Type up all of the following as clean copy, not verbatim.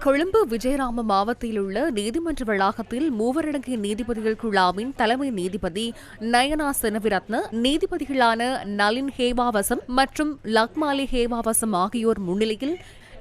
கொழும்பு விஜயராம மாவட்டத்தில் உள்ள நீதிமன்ற வளாகத்தில் மூவரடங்கிய நீதிபதிகள் குழாவின் தலைமை நீதிபதி நயனா செனவிரத்ன, நீதிபதிகளான நளின் ஹேவாவசம் மற்றும் லக்மாலி ஹேவாவசம் ஆகியோர் முன்னிலையில்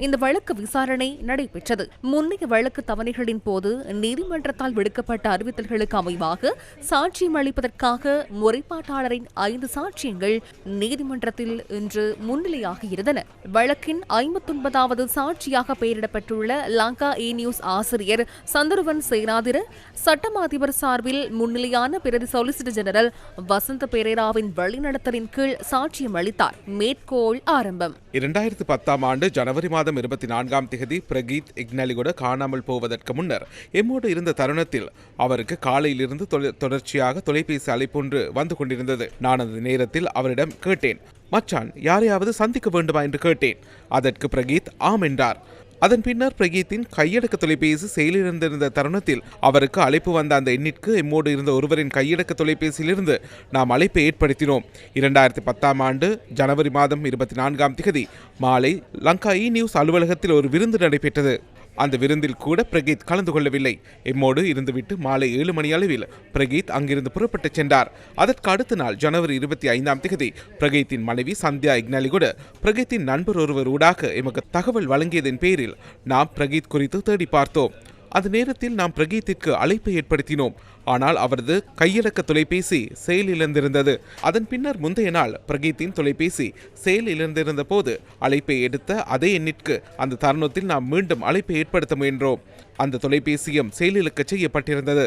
இந்த வழக்கு விசாரணை நடைபெற்றது. முந்தைய வழக்கு தவணைகளின் போது நீதிமன்றத்தால் விடுக்கப்பட்ட அறிவித்தல்களுக்கு அமைவாக சாட்சியம் அளிப்பதற்காக முறைப்பாட்டாளரின் 5 சாட்சியங்கள் நீதிமன்றத்தில் இன்று முன்னிலையாகியிருந்தன. வழக்கின் 59வது சாட்சியாக பெயரிடப்பட்டுள்ள லங்கா நியூஸ் ஆசிரியர் சந்துருவன் சேனாதிர சட்டம் அதிபர் சார்பில் முன்னிலையான பிரதி சொலிசிட்டர் ஜெனரல் வசந்த பெரேராவின் வழிநடத்தலின் கீழ் சாட்சியம் அளித்தார். மேற்கோள் ஆரம்பம். 2010 ஆண்டு ஜனவரி மாதம் 24 பிரகீத் இக்னலிகொட காணாமல் போவதற்கு முன்னர் எம்மோடு இருந்த தருணத்தில் அவருக்கு காலையிலிருந்து தொடர்ச்சியாக தொலைபேசி அழைப்பொன்று வந்து கொண்டிருந்தது. நான் அந்த நேரத்தில் அவரிடம் கேட்டேன், மச்சான் யாரையாவது சந்திக்க வேண்டுமா என்று கேட்டேன். அதற்கு பிரகீத் ஆம் என்றார். அதன் பின்னர் பிரகீத்தின் கையடக்க தொலைபேசி செயலிழந்திருந்த தருணத்தில் அவருக்கு அழைப்பு வந்த அந்த எண்ணிற்கு எம்மோடு இருந்த ஒருவரின் கையடக்க தொலைபேசியிலிருந்து நாம் அழைப்பை ஏற்படுத்தினோம். 2010 ஆண்டு ஜனவரி மாதம் 24 மாலை லங்கா நியூஸ் அலுவலகத்தில் ஒரு விருந்து நடைபெற்றது. அந்த விருந்தில் கூட பிரகீத் கலந்து கொள்ளவில்லை. எம்மோடு இருந்துவிட்டு மாலை 7 மணி அளவில் பிரகீத் அங்கிருந்து புறப்பட்டு சென்றார். அதற்கு அடுத்த நாள் ஜனவரி 25 பிரகீத்தின் மனைவி சந்தியா இக்னலிகொட பிரகீத்தின் நண்பர் ஒருவர் ஊடாக எமக்கு தகவல் வழங்கியதன் பேரில் நாம் பிரகீத் குறித்து தேடி பார்த்தோம். அந்த நேரத்தில் நாம் பிரகீத்திற்கு அழைப்பை ஏற்படுத்தினோம். ஆனால் அவரது கையிலக்க தொலைபேசி செயலிழந்திருந்தது. அதன் பின்னர் முந்தைய நாள் பிரகீத்தின் தொலைபேசி செயலிழந்திருந்த போது அழைப்பை எடுத்த அதே எண்ணிற்கு அந்த தருணத்தில் நாம் மீண்டும் அழைப்பை ஏற்படுத்த முயன்றோம். அந்த தொலைபேசியும் செயலிழக்க செய்யப்பட்டிருந்தது.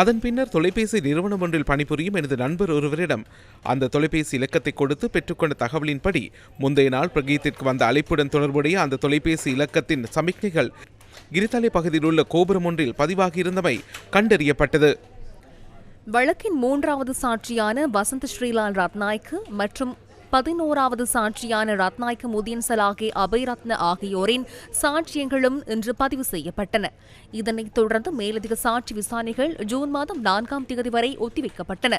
அதன் பின்னர் தொலைபேசி நிறுவனம் ஒன்றில் பணிபுரியும் எனது நண்பர் ஒருவரிடம் அந்த தொலைபேசி இலக்கத்தை கொடுத்து பெற்றுக்கொண்ட தகவலின்படி முந்தைய நாள் பிரகீத்திற்கு வந்த அழைப்புடன் தொடர்புடைய அந்த தொலைபேசி இலக்கத்தின் சமிக்ஞைகள் கிரித்தலை பகுதியில் உள்ள கோபுரம் ஒன்றில் பதிவாகியிருந்தமை கண்டறியப்பட்டது. வழக்கின் 3வது சாட்சியான வசந்த் ஸ்ரீலால் ரத்நாயக்கு மற்றும் 11வது சாட்சியான ரத்நாயக்க முதியன் சலாகே அபய்ரத்ன ஆகியோரின் சாட்சியங்களும் இன்று பதிவு செய்யப்பட்டன. இதனைத் தொடர்ந்து மேலதிக சாட்சி விசாரணைகள் ஜூன் மாதம் 4 வரை ஒத்திவைக்கப்பட்டன.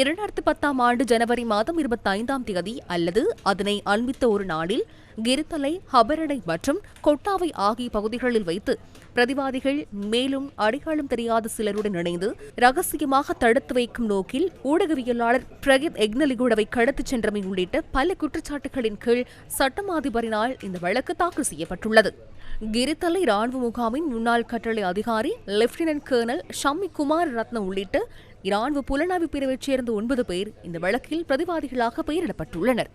2010 ஆண்டு ஜனவரி மாதம் 25 அல்லது அதனை அண்மித்த ஒரு நாளில் கிரித்தலை, ஹபரணை மற்றும் கொட்டாவை ஆகிய பகுதிகளில் வைத்து பிரதிவாதிகள் மேலும் அடையாளம் தெரியாத சிலருடன் இணைந்து ரகசியமாக தடுத்து வைக்கும் நோக்கில் ஊடகவியலாளர் பிரகீத் இக்னலிகொடவை கடத்திச் சென்றமை உள்ளிட்ட பல குற்றச்சாட்டுகளின் கீழ் சட்டம் அதிபரினால் இந்த வழக்கு தாக்கல் செய்யப்பட்டுள்ளது. கிரித்தலை ராணுவ முகாமின் முன்னாள் கட்டளை அதிகாரி லெப்டினன்ட் கர்னல் ஷம்மி குமார் ரத்ன உள்ளிட்ட இராணுவ புலனாய்வு பிரிவைச் சேர்ந்த 9 பேர் இந்த வழக்கில் பிரதிவாதிகளாக பெயரிடப்பட்டுள்ளனர்.